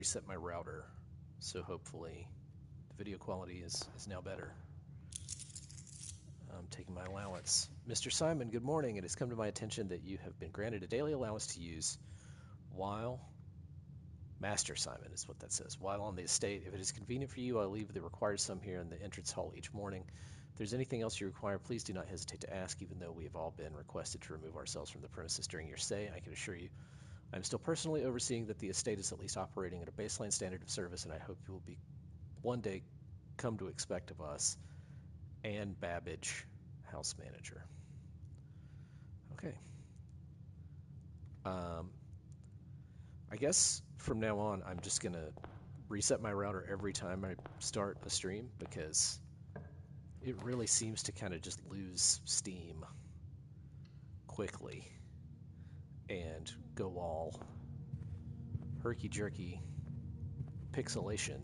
reset my router, so hopefully the video quality is now better. I'm taking my allowance. Mr. Simon, good morning. It has come to my attention that you have been granted a daily allowance to use while Master Simon is what that says. While on the estate, if it is convenient for you, I'll leave the required sum here in the entrance hall each morning. If there's anything else you require, please do not hesitate to ask, even though we have all been requested to remove ourselves from the premises during your stay. I can assure you I'm still personally overseeing that the estate is at least operating at a baseline standard of service, and I hope you will be one day come to expect of us. Ann Babbage, house manager. Okay. I guess from now on, I'm just going to reset my router every time I start a stream because it really seems to kind of just lose steam quickly and go all herky-jerky pixelation.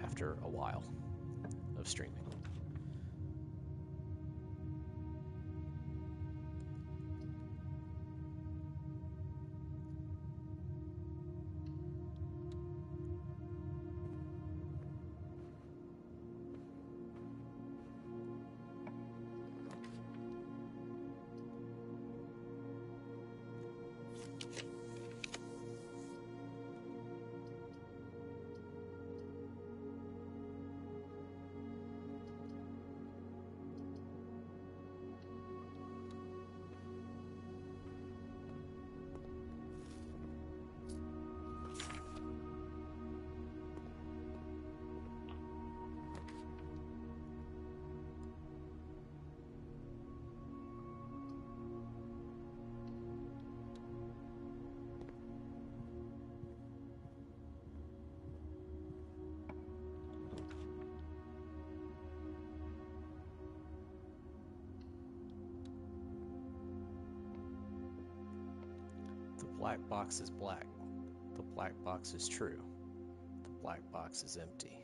After a while of streaming. The black box is black. The black box is true. The black box is empty.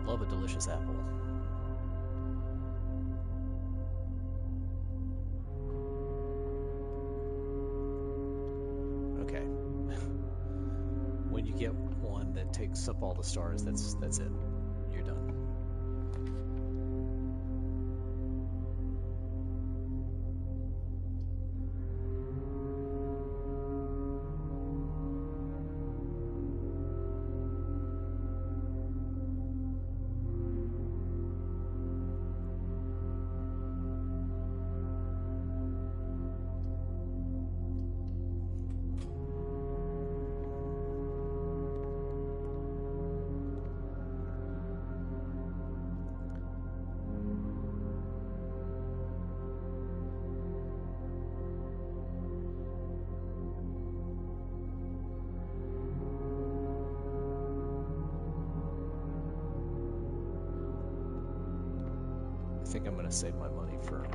Love a delicious apple. Okay. When you get one that takes up all the stars, that's it. You're done. I think I'm going to save my money for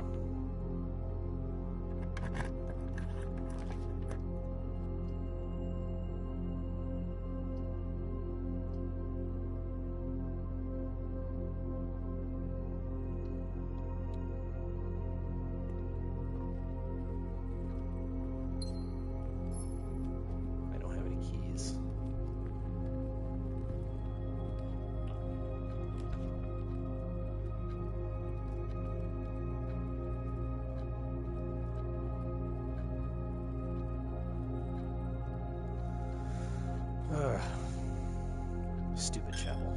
stupid chapel.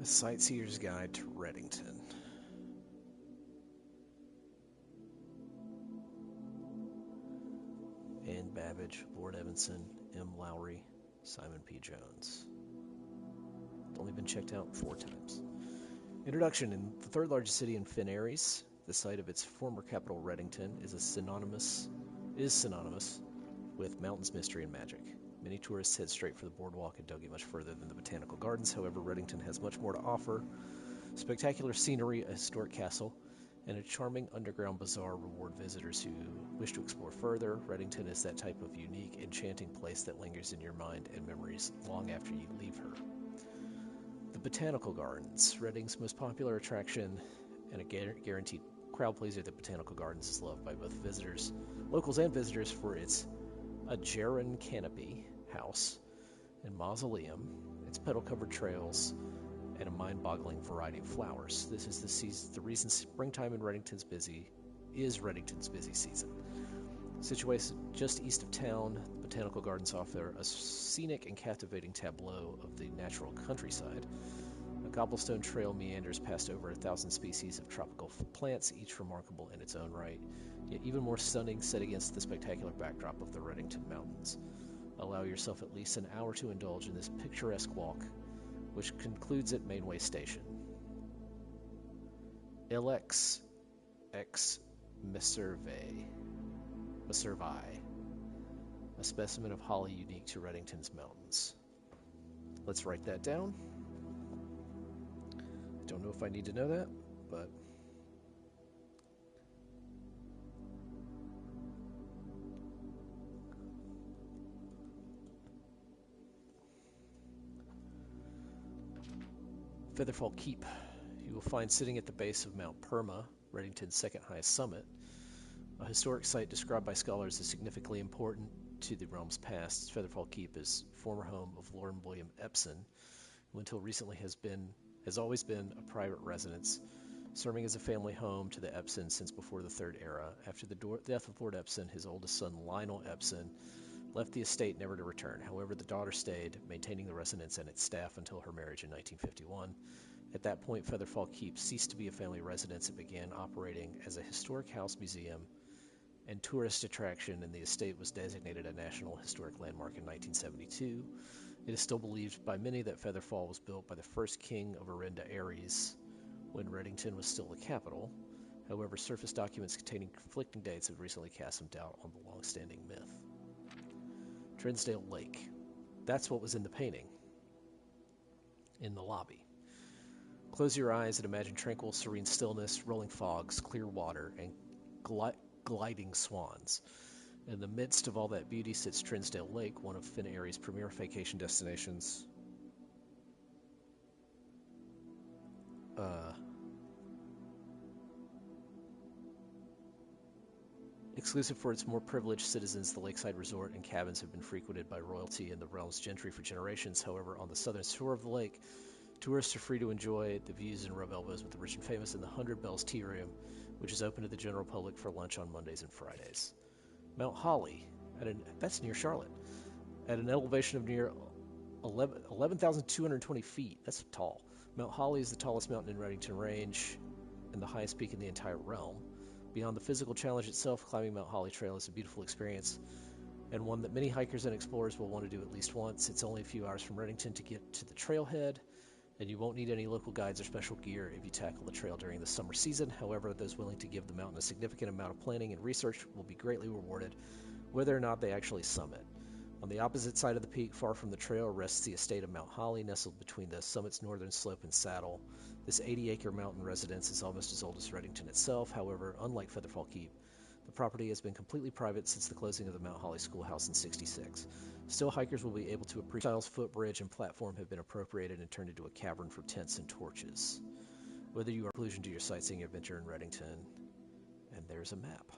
A Sightseer's Guide to Reddington. Anne Babbage, Lord Evanson, M. Lowry, Simon P. Jones. It's only been checked out 4 times. Introduction. In the third largest city in Finn Aries, the site of its former capital Reddington is synonymous with mountains, mystery, and magic. Many tourists head straight for the boardwalk and don't get much further than the botanical gardens. However, Reddington has much more to offer. Spectacular scenery, a historic castle, and a charming underground bazaar reward visitors who wish to explore further. Reddington is that type of unique, enchanting place that lingers in your mind and memories long after you leave her. The Botanical Gardens, Redding's most popular attraction and a guaranteed crowd pleaser. The Botanical Gardens is loved by both locals and visitors for its Ajaran canopy house and mausoleum, its petal-covered trails, and a mind-boggling variety of flowers. This is the reason springtime in Reddington's busy season. Situated just east of town, the Botanical Gardens offer a scenic and captivating tableau of the natural countryside. A cobblestone trail meanders past over 1,000 species of tropical plants, each remarkable in its own right, yet even more stunning set against the spectacular backdrop of the Reddington Mountains. Allow yourself at least an hour to indulge in this picturesque walk, which concludes at Mainway Station. Ilex ex Messervae, a specimen of holly unique to Reddington's mountains. Let's write that down. Don't know if I need to know that, but Featherfall Keep. You will find sitting at the base of Mount Perma, Reddington's second highest summit, a historic site described by scholars as significantly important to the realm's past. Featherfall Keep is former home of Lord William Epson, who until recently has always been a private residence, serving as a family home to the Epsons since before the Third Era. After the death of Lord Epson, his oldest son Lionel Epson left the estate never to return. However, the daughter stayed, maintaining the residence and its staff until her marriage in 1951. At that point, Featherfall Keep ceased to be a family residence and began operating as a historic house museum and tourist attraction, and the estate was designated a National Historic Landmark in 1972. It is still believed by many that Featherfall was built by the first king of Arinda Aries when Reddington was still the capital. However, surface documents containing conflicting dates have recently cast some doubt on the long-standing myth. Trinsdale Lake. That's what was in the painting in the lobby. Close your eyes and imagine tranquil, serene stillness, rolling fogs, clear water, and gliding swans. In the midst of all that beauty sits Trinsdale Lake, one of Finn Aries' premier vacation destinations. Exclusive for its more privileged citizens, the lakeside resort and cabins have been frequented by royalty and the realm's gentry for generations. However, on the southern shore of the lake, tourists are free to enjoy the views and rub elbows with the rich and famous in the 100 Bells Tea Room, which is open to the general public for lunch on Mondays and Fridays. Mount Holly, that's near Charlotte, at an elevation of near 11,220 feet. That's tall. Mount Holly is the tallest mountain in Reddington Range and the highest peak in the entire realm. Beyond the physical challenge itself, climbing Mount Holly Trail is a beautiful experience and one that many hikers and explorers will want to do at least once. It's only a few hours from Reddington to get to the trailhead, and you won't need any local guides or special gear if you tackle the trail during the summer season. However, those willing to give the mountain a significant amount of planning and research will be greatly rewarded, whether or not they actually summit. On the opposite side of the peak, far from the trail, rests the estate of Mount Holly, nestled between the summit's northern slope and saddle. This 80-acre mountain residence is almost as old as Reddington itself. However, unlike Featherfall Keep, the property has been completely private since the closing of the Mount Holly Schoolhouse in '66. Still, hikers will be able to appreciate Styles footbridge and platform have been appropriated and turned into a cavern for tents and torches. whether you are conclusion to your sightseeing adventure in Reddington. And there's a map.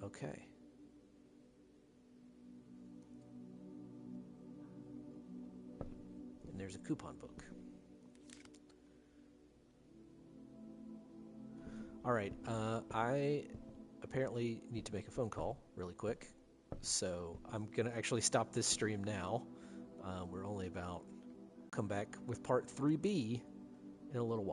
Okay. And there's a coupon book. All right, I apparently need to make a phone call really quick. So I'm going to actually stop this stream now. We're only about come back with part 3B in a little while.